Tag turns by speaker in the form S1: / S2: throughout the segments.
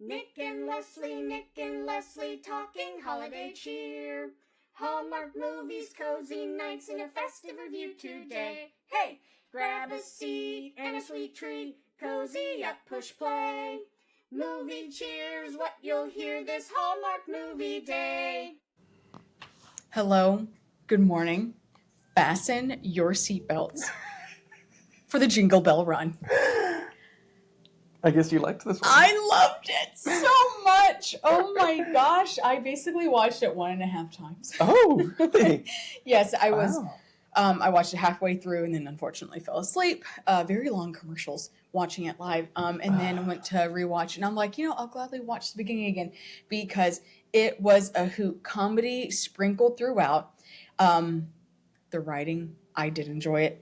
S1: Nick and Leslie talking holiday cheer. Hallmark movies, cozy nights, and a festive review today. Hey, grab a seat and a sweet treat, cozy up, push play. Movie cheers, what you'll hear this Hallmark movie day.
S2: Hello, good morning. Fasten your seatbelts for the Jingle Bell Run.
S3: I guess you liked this one.
S2: I loved it so much. Oh my gosh. I basically watched it 1.5 times.
S3: Oh, really?
S2: Yes, I was.
S3: Wow.
S2: I watched it halfway through and then unfortunately fell asleep. Very long commercials watching it live. And then went to rewatch and I'm like, I'll gladly watch the beginning again because it was a hoot. Comedy sprinkled throughout. The writing, I did enjoy it.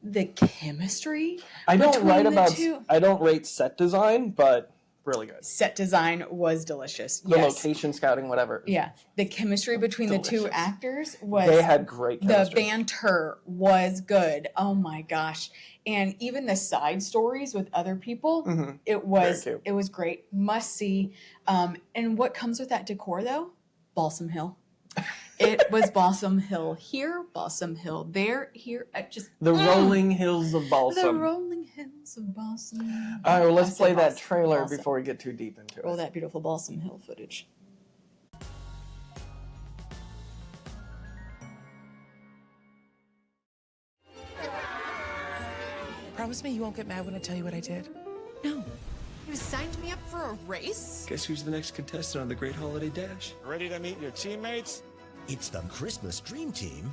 S2: The chemistry.
S3: I don't rate set design, but really good.
S2: Set design was delicious.
S3: The location scouting, whatever.
S2: Yeah. The chemistry between the two actors was...
S3: They had great chemistry.
S2: The banter was good. Oh my gosh. And even the side stories with other people, it was great. Must see. And what comes with that decor though? Balsam Hill. It was Balsam Hill here, Balsam Hill there, here.
S3: The rolling hills of Balsam.
S2: The rolling hills of Balsam.
S3: All right, well, let's play that trailer before we get too deep into it.
S2: Roll that beautiful Balsam Hill footage.
S4: Promise me you won't get mad when I tell you what I did.
S5: No. You signed me up for a race?
S6: Guess who's the next contestant on the Great Holiday Dash?
S7: Ready to meet your teammates?
S8: It's the Christmas Dream Team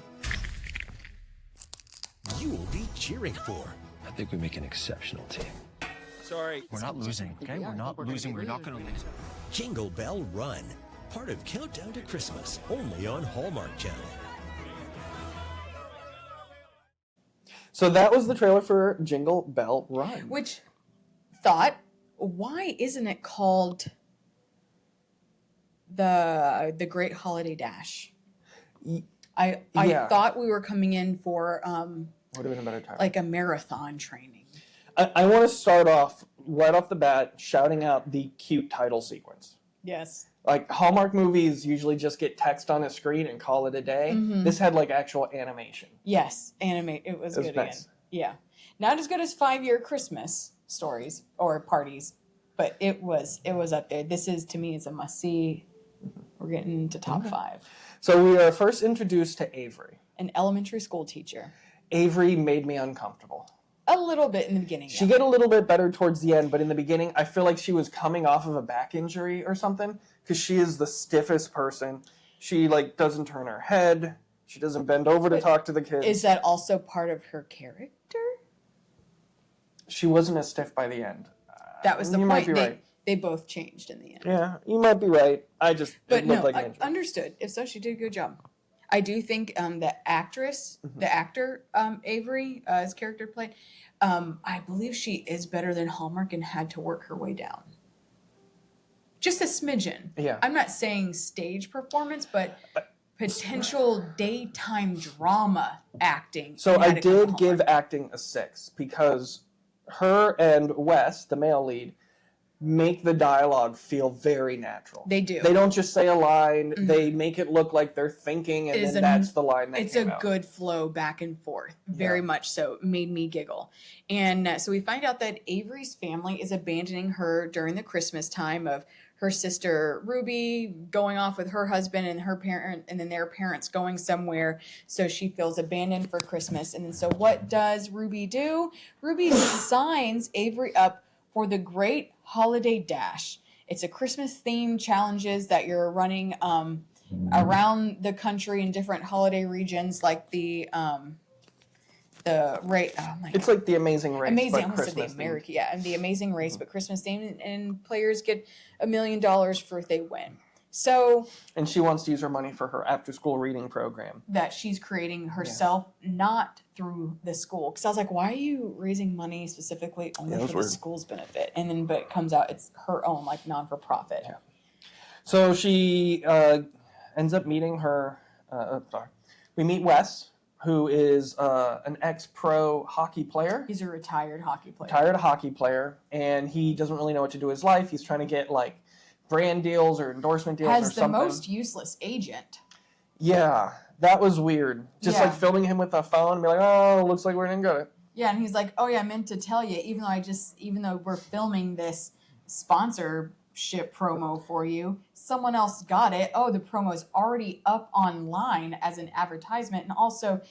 S8: you'll be cheering for.
S6: I think we make an exceptional team.
S7: Sorry.
S6: We're not losing, okay? We're not losing. We're not going to lose.
S8: Jingle Bell Run, part of Countdown to Christmas, only on Hallmark Channel.
S3: So that was the trailer for Jingle Bell Run.
S2: Which why isn't it called the Great Holiday Dash? I thought we were coming in for
S3: would have been a better time.
S2: Like a marathon training.
S3: I want to start off right off the bat shouting out the cute title sequence.
S2: Yes.
S3: Like Hallmark movies usually just get text on a screen and call it a day. This had like actual animation.
S2: Yes, It was good
S3: nice.
S2: Again. Yeah. Not as good as 5-Year Christmas stories or parties, but it was up there. This is, to me, it's a must-see. We're getting to top 5.
S3: So we are first introduced to Avery.
S2: An elementary school teacher.
S3: Avery made me uncomfortable.
S2: A little bit in the beginning.
S3: She got a little bit better towards the end, but in the beginning, I feel like she was coming off of a back injury or something, because she is the stiffest person. She, doesn't turn her head. She doesn't bend over to talk to the kids.
S2: Is that also part of her character?
S3: She wasn't as stiff by the end.
S2: That was the point.
S3: You might be right.
S2: They both changed in the end.
S3: Yeah, you might be right. It looked like an injury.
S2: Understood. If so, she did a good job. I do think the actor, Avery, his character played, I believe she is better than Hallmark and had to work her way down. Just a smidgen.
S3: Yeah.
S2: I'm not saying stage performance, but potential daytime drama acting.
S3: So I did give acting a 6 because her and Wes, the male lead, make the dialogue feel very natural.
S2: They do.
S3: They don't just say a line. They make it look like they're thinking, and then that's the line that came out.
S2: It's a good flow back and forth. Very much so. It made me giggle. And so we find out that Avery's family is abandoning her during the Christmas time of her sister Ruby going off with her husband and her parent, and then their parents going somewhere. So she feels abandoned for Christmas. And then so what does Ruby do? Ruby signs Avery up for the Great Holiday Dash. It's a Christmas-themed challenges that you're running around the country in different holiday regions, like the race. Oh my God.
S3: It's like the Amazing Race.
S2: Amazing, I almost said the American. Yeah, and the Amazing Race, but Christmas themed, and players get $1 million for if they win. So,
S3: and she wants to use her money for her after-school reading program
S2: that she's creating herself, not through the school. Because I was like, why are you raising money specifically only for the school's benefit? And then, but it comes out it's her own, non-for-profit.
S3: Yeah. So she ends up meeting her. We meet Wes, who is an ex-pro hockey player.
S2: He's a retired hockey player.
S3: And he doesn't really know what to do with his life. He's trying to get like brand deals or endorsement deals or something.
S2: Has the most useless agent.
S3: Yeah, that was weird. Just like filming him with a phone and be like, oh, looks like we're gonna get it.
S2: Yeah, and he's like, oh yeah, I meant to tell you, even though we're filming this sponsorship promo for you, someone else got it. Oh, the promo is already up online as an advertisement. And also,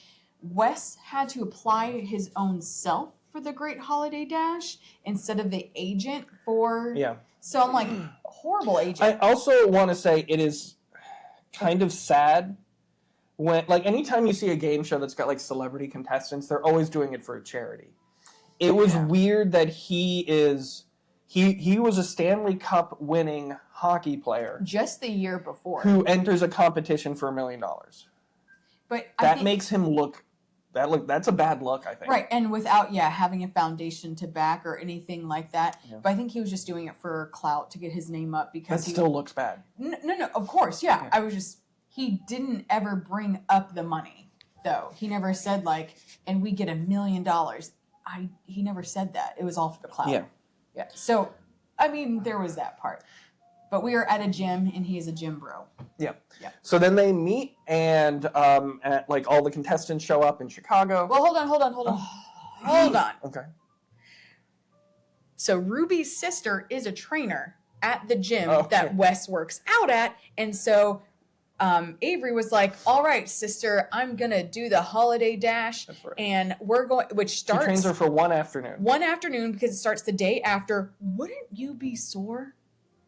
S2: Wes had to apply his own self for the Great Holiday Dash instead of the agent for...
S3: Yeah.
S2: So I'm like, horrible agent.
S3: I also want to say it is kind of sad when, like, anytime you see a game show that's got like celebrity contestants, they're always doing it for a charity. It was weird that he was a Stanley Cup winning hockey player
S2: just the year before
S3: who enters a competition for $1 million.
S2: But
S3: that makes him look that's a bad look, I think.
S2: Right, and without having a foundation to back or anything like that. Yeah. But I think he was just doing it for clout to get his name up because
S3: that still looks bad.
S2: No, of course, yeah. He didn't ever bring up the money, though. He never said like, and we get $1 million. He never said that. It was all for the clout. Yeah. So, I mean, there was that part. But we are at a gym, and he is a gym bro.
S3: Yeah. So then they meet, and like all the contestants show up in Chicago.
S2: Well, hold on.
S3: Okay.
S2: So Ruby's sister is a trainer at the gym that Wes works out at, and so Avery was like, "All right, sister, I'm gonna do the holiday dash, and we're going." Which starts.
S3: He trains her for one afternoon.
S2: One afternoon because it starts the day after. Wouldn't you be sore?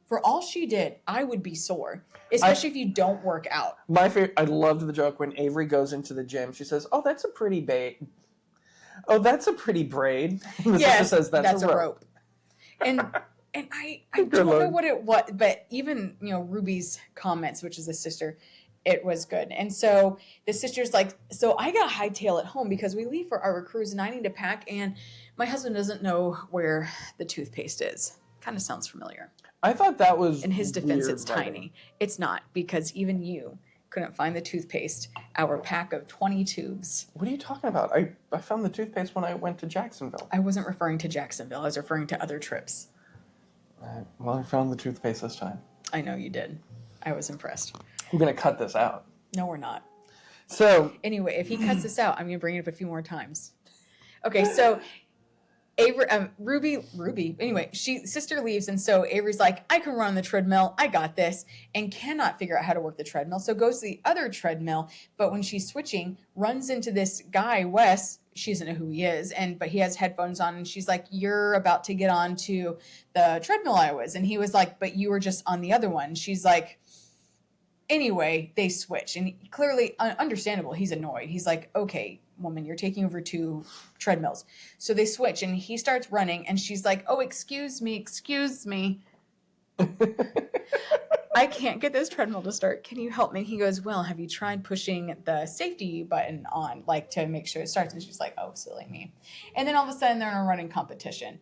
S2: For all she did, I would be sore, especially if you don't work out.
S3: My favorite, I loved the joke when Avery goes into the gym. She says, "Oh, that's a pretty braid." The sister says, "That's a rope."
S2: And I don't know what it was, but even Ruby's comments, which is the sister, it was good. And so the sister's like, "So I got hightail at home because we leave for our cruise, and I need to pack, and my husband doesn't know where the toothpaste is." Kind of sounds familiar.
S3: I thought that was
S2: in his defense,
S3: weird,
S2: it's tiny. It's not, because even you couldn't find the toothpaste, our pack of 20 tubes.
S3: What are you talking about? I found the toothpaste when I went to Jacksonville.
S2: I wasn't referring to Jacksonville. I was referring to other trips.
S3: Well, I found the toothpaste this time.
S2: I know you did. I was impressed.
S3: We're going to cut this out.
S2: No, we're not.
S3: So
S2: anyway, if he cuts this out, I'm going to bring it up a few more times. Okay, so... Ruby, anyway, sister leaves, and so Avery's like, I can run on the treadmill, I got this, and cannot figure out how to work the treadmill, so goes to the other treadmill, but when she's switching, runs into this guy, Wes, she doesn't know who he is, but he has headphones on, and she's like, you're about to get on to the treadmill I was, and he was like, but you were just on the other one. She's like, anyway, they switch, and clearly, understandable, he's annoyed. He's like, okay, woman, you're taking over 2 treadmills. So they switch, and he starts running, and she's like, oh, excuse me. I can't get this treadmill to start. Can you help me? He goes, well, have you tried pushing the safety button on, like, to make sure it starts? And she's like, oh, silly me. And then all of a sudden, they're in a running competition.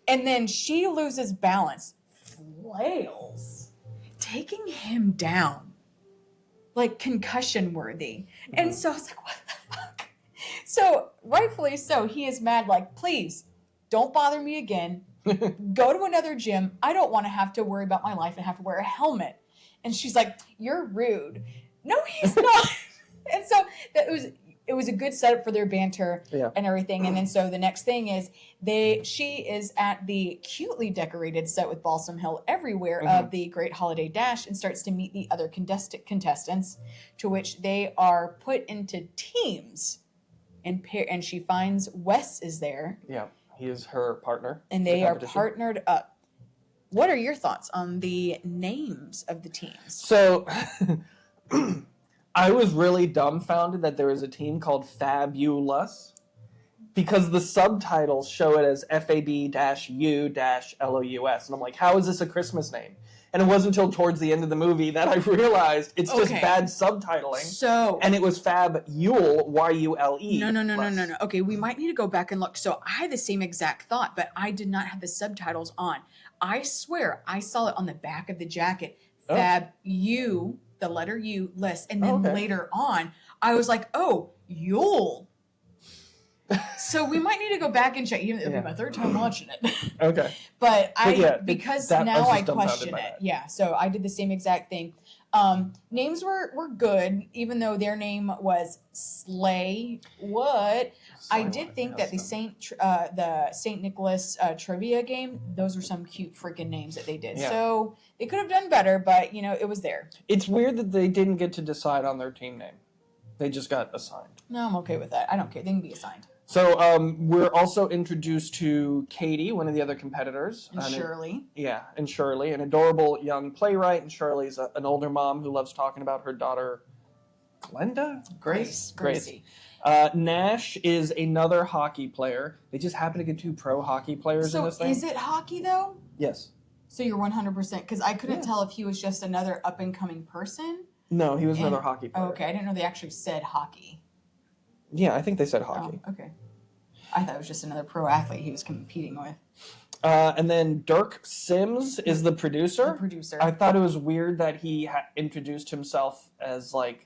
S2: And then she loses balance, flails, taking him down, like concussion worthy. Mm-hmm. And so I was like, what the fuck? So rightfully so, he is mad, like, please don't bother me again. Go to another gym. I don't want to have to worry about my life and have to wear a helmet. And she's like, you're rude. No, he's not. And so it was a good setup for their banter and everything. And then so the next thing is she is at the cutely decorated set with Balsam Hill everywhere of the Great Holiday Dash and starts to meet the other contestants, to which they are put into teams. And she finds Wes is there.
S3: Yeah, he is her partner.
S2: And they are partnered up. What are your thoughts on the names of the teams?
S3: So, I was really dumbfounded that there was a team called Fabulous, because the subtitles show it as FAB-U-LOUS. And I'm like, how is this a Christmas name? And it wasn't until towards the end of the movie that I realized it's just bad subtitling. And it was Fab Yule, Y-U-L-E.
S2: No. Okay, we might need to go back and look. So I had the same exact thought, but I did not have the subtitles on. I swear I saw it on the back of the jacket. Fab U, the letter U, list. And then later on, I was like, oh, Yule. So we might need to go back and check. Even it'll
S3: Yeah.
S2: be my third time watching it.
S3: Okay.
S2: But
S3: because I
S2: now
S3: was
S2: I
S3: just dumbfounded
S2: question
S3: by
S2: it.
S3: that.
S2: Yeah, so I did the same exact thing. Names were good, even though their name was Slay. What? I did think that the Saint Nicholas trivia game, those were some cute freaking names that they did.
S3: Yeah.
S2: So they could have done better, but it was there.
S3: It's weird that they didn't get to decide on their team name. They just got assigned.
S2: No, I'm okay with that. I don't care. They can be assigned.
S3: So we're also introduced to Katie, one of the other competitors.
S2: And Shirley.
S3: And Shirley, an adorable young playwright. And Shirley's an older mom who loves talking about her daughter, Glenda?
S2: Gracie.
S3: Nash is another hockey player. They just happen to get 2 pro hockey players in
S2: So
S3: this thing.
S2: is it hockey, though?
S3: Yes.
S2: So you're 100%, because I couldn't tell if he was just another up-and-coming person.
S3: No, he was another hockey player.
S2: Oh, okay, I didn't know they actually said hockey.
S3: Yeah, I think they said hockey.
S2: Oh, okay. I thought it was just another pro athlete he was competing with.
S3: And then Dirk Sims is the producer.
S2: The producer.
S3: I thought it was weird that he introduced himself as like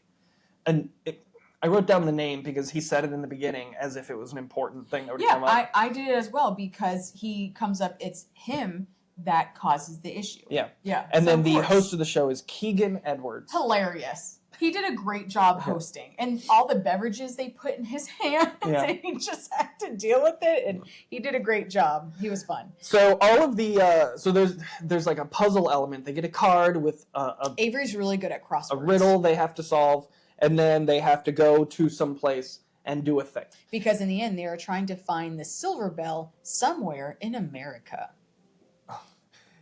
S3: I wrote down the name because he said it in the beginning as if it was an important thing that would come up.
S2: I did it as well because he comes up, it's him that causes the issue.
S3: Yeah.
S2: Yeah.
S3: And
S2: so
S3: then
S2: of
S3: the
S2: course.
S3: host of the show is Keegan Edwards.
S2: Hilarious. He did a great job hosting, and all the beverages they put in his hands, and he just had to deal with it, and he did a great job. He was fun.
S3: So all of the so there's like a puzzle element. They get a card with
S2: Avery's really good at crosswords.
S3: a riddle they have to solve, and then they have to go to some place and do a thing.
S2: Because in the end, they are trying to find the silver bell somewhere in America.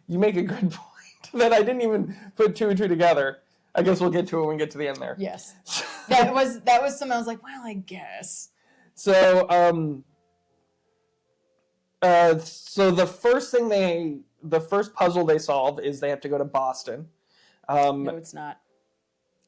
S3: You make a good point that I didn't even put 2 and 2 together. I guess we'll get to it when we get to the end there.
S2: Yes. that was something I was like, well, I guess.
S3: So so the first puzzle they solve is they have to go to Boston.
S2: No, it's not.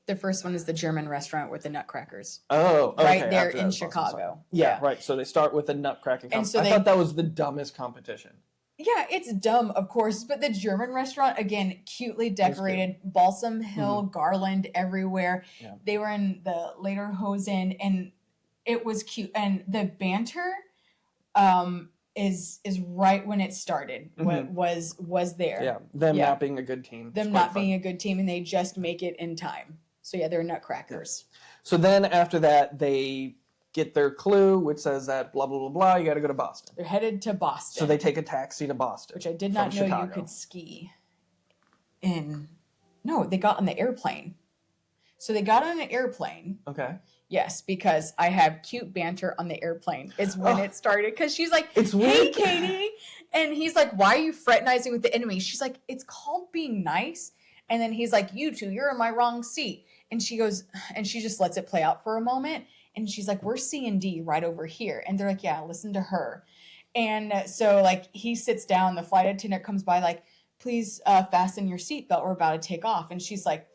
S2: The first one is the German restaurant with the nutcrackers.
S3: Oh, okay.
S2: Right there
S3: after
S2: in
S3: that, Boston, sorry.
S2: Chicago.
S3: Yeah, right. So they start with a nutcracking competition.
S2: so
S3: I
S2: they-
S3: thought that was the dumbest competition.
S2: Yeah, it's dumb, of course, but the German restaurant, again, cutely decorated, Balsam Hill garland everywhere.
S3: Yeah.
S2: They were in the later Hosen, and it was cute. And the banter is right when it started, was there.
S3: Yeah, them not being a good team.
S2: Them not being a good team, and they just make it in time. So yeah, they're nutcrackers.
S3: So then after that, they get their clue, which says that blah, blah, blah, blah, you got to go to Boston.
S2: They're headed to Boston.
S3: So they take a taxi to Boston.
S2: Which I did not know
S3: Chicago.
S2: you could ski in. No, they got on the airplane. So they got on an airplane.
S3: Okay.
S2: Yes, because I have cute banter on the airplane is when it started. Because she's like,
S3: It's
S2: hey,
S3: weird.
S2: Katie. And he's like, why are you fraternizing with the enemy? She's like, it's called being nice. And then he's like, you two, you're in my wrong seat. And she goes, and she just lets it play out for a moment. And she's like, we're C&D right over here. And they're like, yeah, listen to her. And so like he sits down, the flight attendant comes by like, please fasten your seatbelt. We're about to take off. And she's like,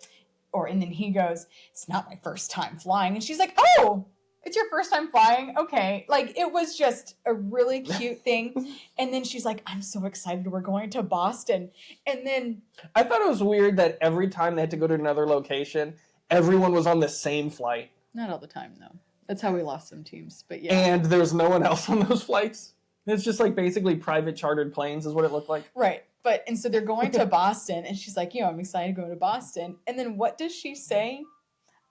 S2: and then he goes, it's not my first time flying. And she's like, oh, it's your first time flying? Okay. Like it was just a really cute thing. And then she's like, I'm so excited. We're going to Boston. And then
S3: I thought it was weird that every time they had to go to another location, everyone was on the same flight.
S2: not all the time though. That's how we lost some teams. But yeah.
S3: And there's no one else on those flights. It's just like basically private chartered planes is what it looked like.
S2: Right. And so they're going to Boston, and she's like, I'm excited to go to Boston. And then what does she say?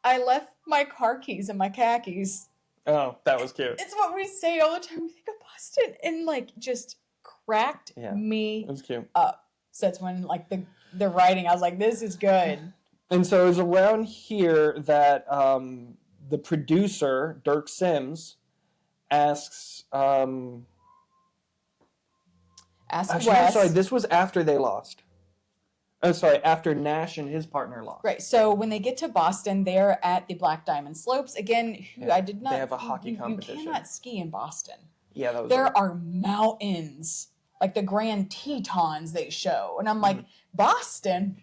S2: I left my car keys and my khakis.
S3: Oh, that was cute.
S2: It's what we say all the time. We think of Boston. And like just cracked me
S3: It was cute.
S2: up. So that's when like the writing, I was like, this is good.
S3: And so it was around here that the producer, Dirk Sims, asks
S2: Ask
S3: I'm
S2: Wes.
S3: sorry, this was after they lost. Oh, sorry, after Nash and his partner lost.
S2: Right. So when they get to Boston, they're at the Black Diamond Slopes. Again, I did not.
S3: They have a hockey competition.
S2: You cannot ski in Boston.
S3: Yeah, that was
S2: There
S3: weird.
S2: are mountains, like the Grand Tetons they show. And I'm like, Boston?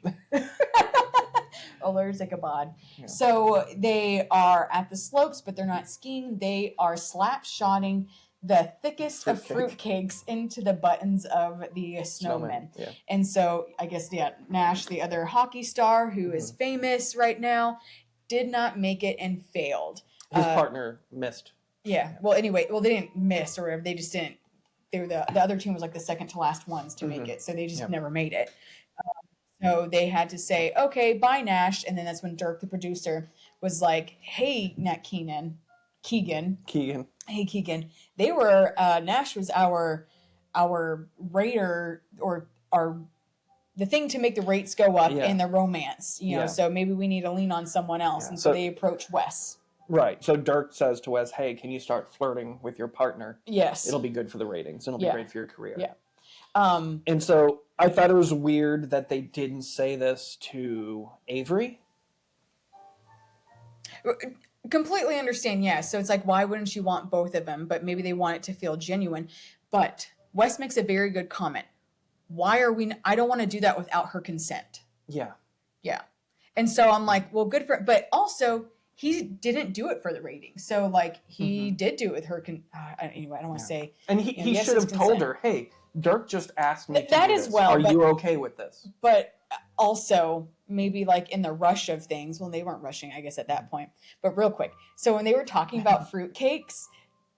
S2: There's Ichabod.
S3: Yeah.
S2: So they are at the slopes, but they're not skiing. They are slap-shotting the thickest of fruitcakes into the buttons of the snowmen.
S3: Yeah.
S2: And so I guess, Nash, the other hockey star who is famous right now, did not make it and failed.
S3: His partner missed.
S2: Yeah. Well, anyway, they didn't miss or whatever. They just didn't. They were the other team was like the second to last ones to make it, so they just never made it. So they had to say, okay, bye, Nash. And then that's when Dirk, the producer, was like, hey, Keegan. Hey, Keegan. They were, Nash was our rater or the thing to make the rates go up in the romance, you know, so maybe we need to lean on someone else. And so they approach Wes.
S3: Right. So Dirk says to Wes, hey, can you start flirting with your partner?
S2: Yes.
S3: It'll be good for the ratings. It'll be great for your career.
S2: Yeah.
S3: And so I thought it was weird that they didn't say this to Avery.
S2: Completely understand, yeah. So it's like, why wouldn't you want both of them? But maybe they want it to feel genuine. But Wes makes a very good comment. Why are we... I don't want to do that without her consent.
S3: Yeah.
S2: Yeah. And so I'm like, well, good for... But also, he didn't do it for the ratings. So, like, he did do it with her... Anyway, I don't want to say...
S3: And he should have told her, hey, Dirk just asked me to
S2: that
S3: do
S2: as
S3: this.
S2: well.
S3: Are you okay with this?
S2: But also, maybe like in the rush of things, well, they weren't rushing, I guess, at that point. But real quick. So when they were talking about fruitcakes,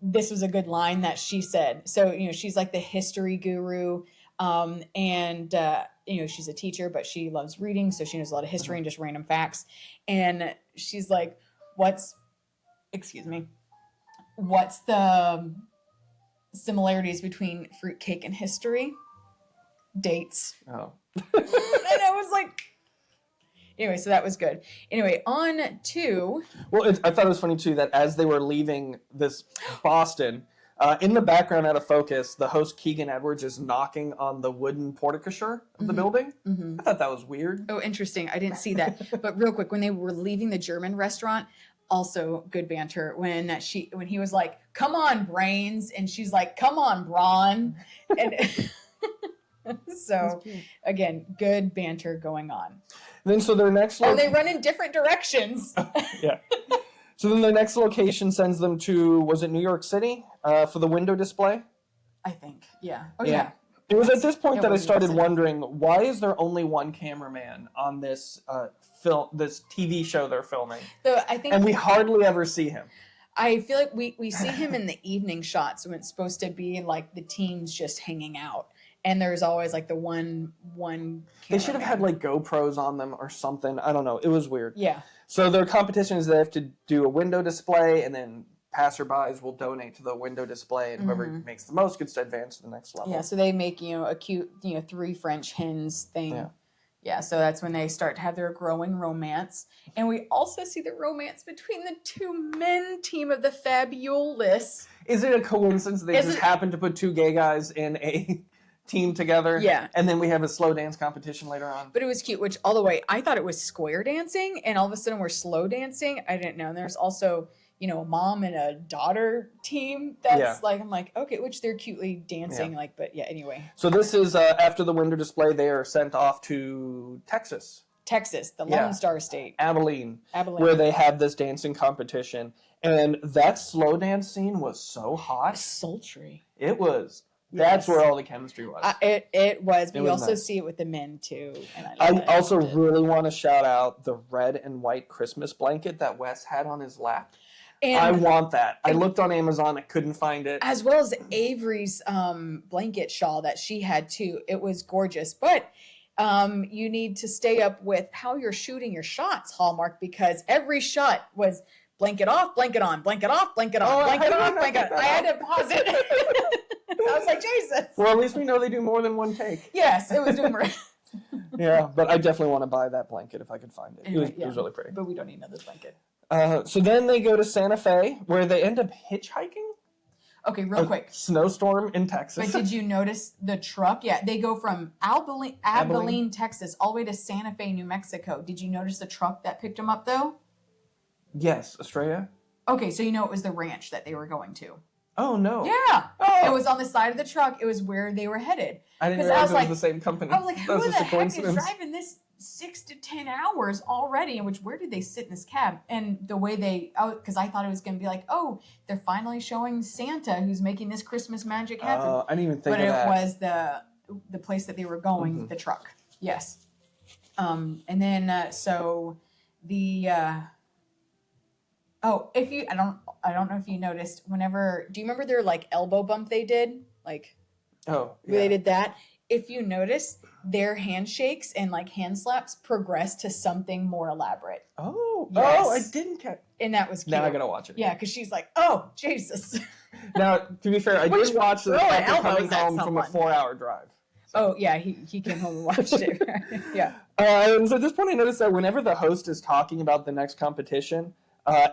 S2: this was a good line that she said. So, you know, she's like the history guru. And you know, she's a teacher, but she loves reading. So she knows a lot of history and just random facts. And she's like, what's the similarities between fruitcake and history? Dates.
S3: Oh.
S2: And I was like, anyway, so that was good. Anyway, on to...
S3: Well, I thought it was funny, too, that as they were leaving this Boston, in the background out of focus, the host Keegan Edwards is knocking on the wooden porticature of the building. I thought that was weird.
S2: Oh, interesting. I didn't see that. But real quick, when they were leaving the German restaurant, also good banter when he was like, come on, brains, and she's like, come on, brawn. And so again, good banter going on.
S3: And then so their next
S2: they run in different directions.
S3: Yeah. So then their next location sends them to, was it New York City for the window display?
S2: I think. Yeah. Oh yeah.
S3: It was at this point that I
S2: was
S3: started
S2: New York City.
S3: wondering, why is there only one cameraman on this this TV show they're filming?
S2: So I think,
S3: And we hardly ever see him.
S2: I feel like we see him in the evening shots when it's supposed to be like the teams just hanging out. And there's always like the one
S3: They should have had
S2: cameraman.
S3: like GoPros on them or something. I don't know. It was weird.
S2: Yeah.
S3: So their competition is they have to do a window display, and then passerbys will donate to the window display, and whoever makes the most gets to advance to the next level.
S2: Yeah, so they make, a cute, 3 French hens thing. Yeah, so that's when they start to have their growing romance. And we also see the romance between the 2 men team of the Fabulous.
S3: Is it a coincidence they just happened to put 2 gay guys in a team together?
S2: Yeah.
S3: And then we have a slow dance competition later on.
S2: But it was cute, which all the way, I thought it was square dancing, and all of a sudden we're slow dancing. I didn't know. And there's also... a mom and a daughter team that's like, I'm like, okay, which they're cutely dancing, but anyway.
S3: So this is, after the window display, they are sent off to Texas,
S2: the Lone Star State.
S3: Abilene, where they have this dancing competition. And that slow dance scene was so hot.
S2: Sultry.
S3: It was. That's where all the chemistry was.
S2: It was, but you
S3: was
S2: also
S3: nice.
S2: see it with the men too. And
S3: I also really want to shout out the red and white Christmas blanket that Wes had on his lap.
S2: And
S3: I want that. I looked on Amazon. I couldn't find it.
S2: as well as Avery's blanket shawl that she had too. It was gorgeous. But you need to stay up with how you're shooting your shots, Hallmark, because every shot was blanket off, blanket on, blanket off, blanket on, blanket off, blanket on. I had to pause it. I was like, Jesus.
S3: Well, at least we know they do more than one take.
S2: Yes, it was numerous.
S3: Yeah, but I definitely want to buy that blanket if I could find it.
S2: Anyway,
S3: it was really pretty.
S2: But we don't need another blanket.
S3: So then they go to Santa Fe, where they end up hitchhiking.
S2: Okay, real quick.
S3: Snowstorm in Texas.
S2: But did you notice the truck? Yeah, they go from Abilene, Texas, all the way to Santa Fe, New Mexico. Did you notice the truck that picked them up, though?
S3: Yes, Estrella.
S2: Okay, so it was the ranch that they were going to.
S3: Oh, no.
S2: Yeah.
S3: Oh.
S2: It was on the side of the truck. It was where they were headed.
S3: I didn't
S2: 'Cause
S3: realize
S2: was
S3: it was the same company.
S2: I was like,
S3: That
S2: who
S3: was
S2: the
S3: just a
S2: heck is
S3: coincidence.
S2: driving this 6 to 10 hours already? And where did they sit in this cab? And the way because I thought it was going to be like, oh, they're finally showing Santa who's making this Christmas magic happen.
S3: I didn't even think
S2: but
S3: of that.
S2: it was the place that they were going, the truck. Yes. And then, so the, Oh, I don't know if you noticed. Whenever, do you remember their like elbow bump they did? Like
S3: Oh,
S2: they did that. If you notice, their handshakes and like hand slaps progressed to something more elaborate,
S3: Oh,
S2: Yes.
S3: I didn't catch.
S2: and that was cute.
S3: Now I gotta watch it.
S2: Yeah, because she's like, "Oh, Jesus."
S3: Now, to be fair, I
S2: Which
S3: did watch this
S2: throwing
S3: after coming
S2: elbows at
S3: home from a
S2: someone.
S3: 4-hour drive.
S2: Oh yeah, he came home and watched it. Yeah.
S3: And so at this point, I noticed that whenever the host is talking about the next competition,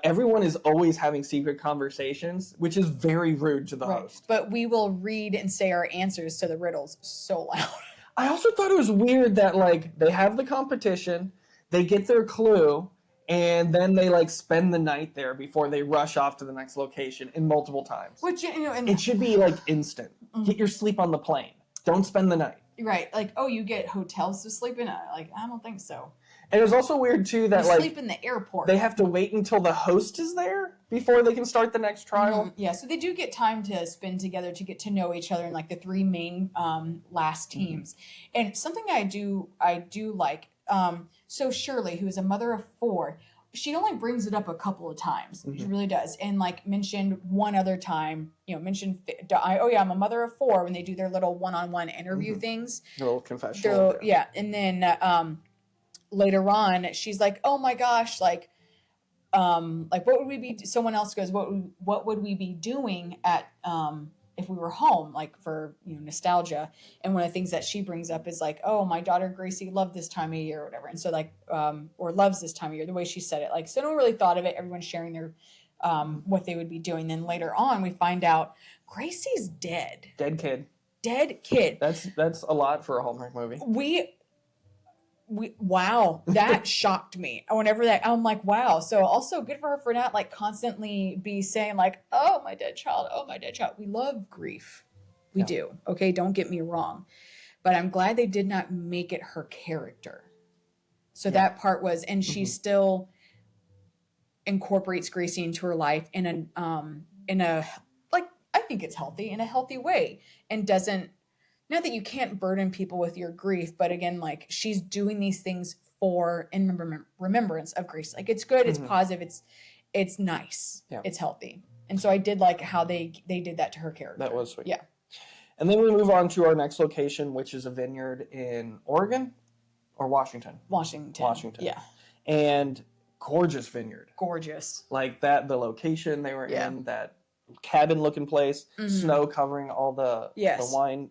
S3: everyone is always having secret conversations, which is very rude to the
S2: Right.
S3: host.
S2: But we will read and say our answers to the riddles so loud.
S3: I also thought it was weird that like they have the competition, they get their clue, and then they like spend the night there before they rush off to the next location in multiple times.
S2: Which, you know, and
S3: It should be like instant. Get your sleep on the plane. Don't spend the night.
S2: right, like, oh, you get hotels to sleep in? Like, I don't think so.
S3: And it was also weird too that
S2: You
S3: like
S2: sleep in the airport.
S3: they have to wait until the host is there before they can start the next trial.
S2: Yeah, so they do get time to spend together to get to know each other in like the three main last teams. And something I do like, so Shirley, who is a mother of 4, she only brings it up a couple of times. She really does. And like mentioned one other time, you know, I'm a mother of 4 when they do their little one-on-one interview things.
S3: A little confessional.
S2: Yeah. And then later on, she's like, oh my gosh, like what would we be, someone else goes, what would we be doing at, if we were home, like for, you know, nostalgia. And one of the things that she brings up is like, oh, my daughter Gracie loved this time of year or whatever. And so like, or loves this time of year, the way she said it, like, so no one really thought of it. Everyone's sharing their, what they would be doing. Then later on, we find out Gracie's dead.
S3: Dead kid.
S2: Dead kid.
S3: That's a lot for a Hallmark movie.
S2: Wow, that shocked me. Whenever that, I'm like, wow. So also good for her for not like constantly be saying like, oh my dead child, oh my dead child. We love grief, we do. Okay, don't get me wrong, but I'm glad they did not make it her character. So that part was, and she still incorporates Gracie into her life in a like, I think it's healthy, in a healthy way, and doesn't. Not that you can't burden people with your grief, but again, like she's doing these things for in remembrance of Grace. Like it's good, it's positive, it's nice, it's healthy, and so I did like how they did that to her character.
S3: That was sweet.
S2: Yeah.
S3: And then we move on to our next location, which is a vineyard in Oregon or Washington.
S2: Washington. Yeah.
S3: And gorgeous vineyard.
S2: Gorgeous.
S3: Like that, the location they were in, that cabin-looking place, snow covering all the wine.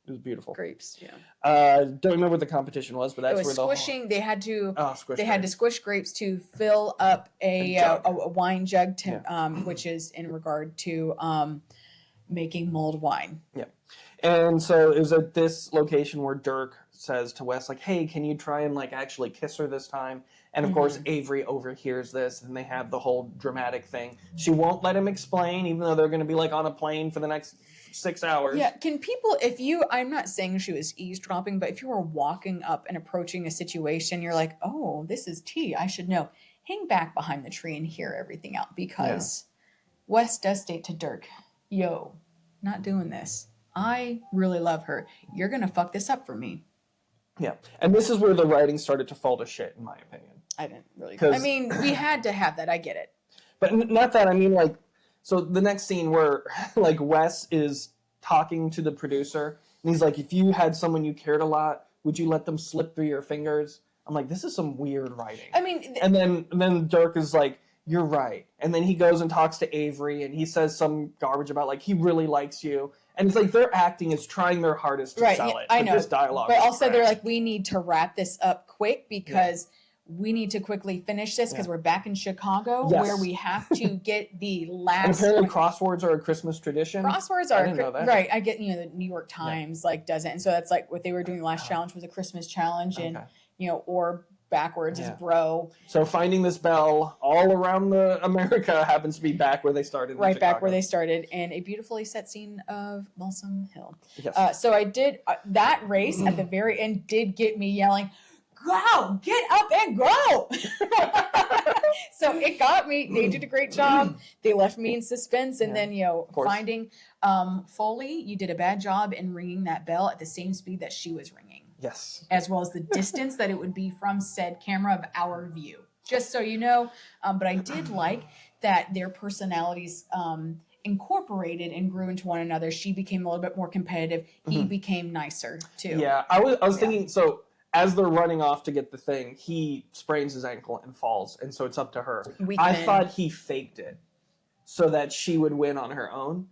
S3: It was beautiful.
S2: Grapes, yeah.
S3: Don't remember what the competition was, but that's
S2: it was
S3: where
S2: squishing. They had to.
S3: Squish
S2: they had to
S3: grapes.
S2: squish grapes to fill up a wine jug to, which is in regard to making mulled wine.
S3: Yeah. And so it was at this location where Dirk says to Wes, like, hey, can you try and like actually kiss her this time? And of course, Avery overhears this and they have the whole dramatic thing. She won't let him explain, even though they're going to be like on a plane for the next 6 hours.
S2: Yeah. Can people, I'm not saying she was eavesdropping, but if you were walking up and approaching a situation, you're like, oh, this is tea, I should know. Hang back behind the tree and hear everything out, because Wes does state to Dirk, yo, not doing this. I really love her. You're going to fuck this up for me.
S3: Yeah. And this is where the writing started to fall to shit, in my opinion.
S2: I didn't really. I mean, we had to have that. I get it.
S3: But not that. I mean, like, so the next scene where, like, Wes is talking to the producer, and he's like, if you had someone you cared a lot, would you let them slip through your fingers? I'm like, this is some weird writing.
S2: I mean.
S3: And then Dirk is like, you're right. And then he goes and talks to Avery, and he says some garbage about, like, he really likes you. And it's like their acting is trying their hardest to sell it.
S2: I know.
S3: This dialogue.
S2: But also they're like, we need to wrap this up quick because we need to quickly finish this because we're back in Chicago where we have to get the last.
S3: And apparently crosswords are a Christmas tradition.
S2: Crosswords are.
S3: I didn't know that.
S2: Right. I get, the New York Times like does it. And so that's like what they were doing. The last challenge was a Christmas challenge and, or backwards is bro.
S3: So finding this bell all around America happens to be back where they started.
S2: Right back where they started, in a beautifully set scene of Balsam Hill.
S3: Yes.
S2: So I did that race at the very end did get me yelling, "Go! Get up and go!" So it got me. They did a great job. They left me in suspense, and then finding Foley, you did a bad job in ringing that bell at the same speed that she was ringing.
S3: Yes.
S2: As well as the distance that it would be from said camera of our view. Just so you know. But I did like that their personalities incorporated and grew into one another. She became a little bit more competitive. He became nicer too.
S3: Yeah, I was thinking, so as they're running off to get the thing, he sprains his ankle and falls, and so it's up to her. I thought he faked it so that she would win on her own.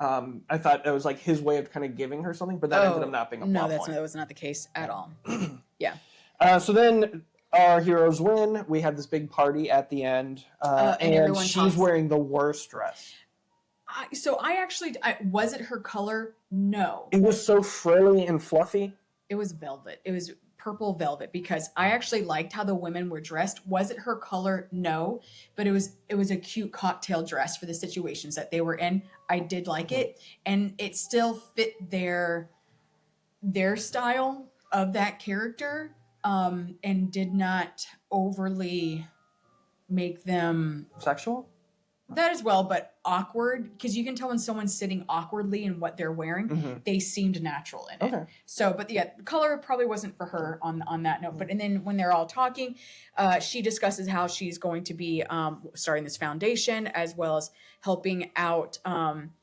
S3: I thought it was like his way of kind of giving her something, but that ended up not being a plot point.
S2: That was not the case at all. Yeah.
S3: So then our heroes win. We have this big party at the end, and she's wearing the worst dress.
S2: Was it her color? No.
S3: It was so frilly and fluffy.
S2: It was velvet. It was purple velvet, because I actually liked how the women were dressed. Was it her color? No, but it was a cute cocktail dress for the situations that they were in. I did like it, and it still fit their style of that character, and did not overly make them
S3: sexual.
S2: That as well, but awkward, because you can tell when someone's sitting awkwardly in what they're wearing. They seemed natural in it. So, but yeah, color probably wasn't for her on that note. But and then when they're all talking, she discusses how she's going to be starting this foundation, as well as helping out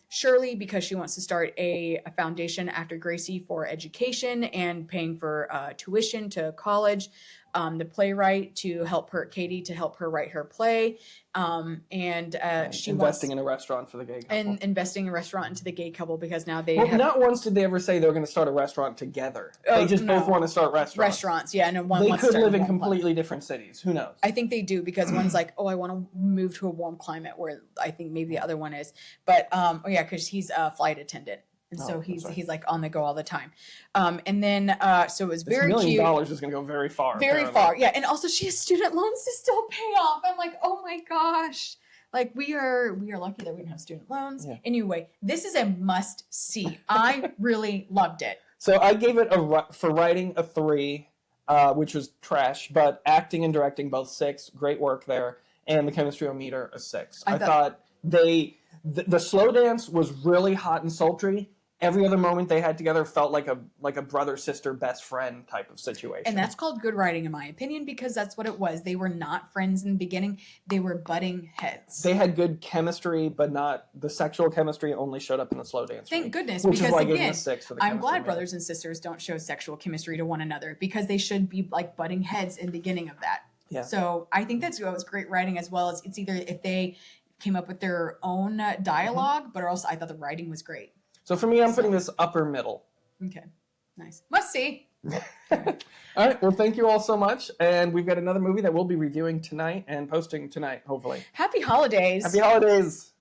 S2: Shirley, because she wants to start a foundation after Gracie for education and paying for tuition to college. The playwright to help her, Katie, to help her write her play, and she
S3: investing in a restaurant for the gay couple.
S2: And investing in a restaurant into the gay couple, because now they
S3: not once did they ever say they were going to start a restaurant together. They just both want to start restaurants.
S2: Yeah, no one.
S3: They
S2: wants
S3: could
S2: to
S3: live in completely different cities. Who knows?
S2: I think they do, because one's like, oh, I want to move to a warm climate, where I think maybe the other one is, but because he's a flight attendant. And so he's like on the go all the time. And then, so it was very
S3: cute. $1 million is going to go very far.
S2: Very far, yeah. And also she has student loans to still pay off. I'm like, oh my gosh. Like we are lucky that we don't have student loans. Yeah. Anyway, this is a must see. I really loved it.
S3: So I gave it for writing a 3, which was trash, but acting and directing both 6. Great work there. And the chemistry meter a 6. I thought the slow dance was really hot and sultry. Every other moment they had together felt like a brother, sister, best friend type of situation.
S2: And that's called good writing, in my opinion, because that's what it was. They were not friends in the beginning. They were butting heads.
S3: They had good chemistry, but not the sexual chemistry only showed up in the slow dance.
S2: Thank goodness,
S3: which
S2: because
S3: is why
S2: again,
S3: I gave them a 6 for the
S2: I'm glad brothers and sisters don't show sexual chemistry to one another, because they should be like butting heads in the beginning of that. Yeah. So I think that was great writing, as well as it's either if they came up with their own dialogue, but also I thought the writing was great.
S3: So for me, I'm putting this upper middle.
S2: Okay, nice. Must see.
S3: All right, well, thank you all so much. And we've got another movie that we'll be reviewing tonight and posting tonight, hopefully.
S2: Happy holidays.
S3: Happy holidays.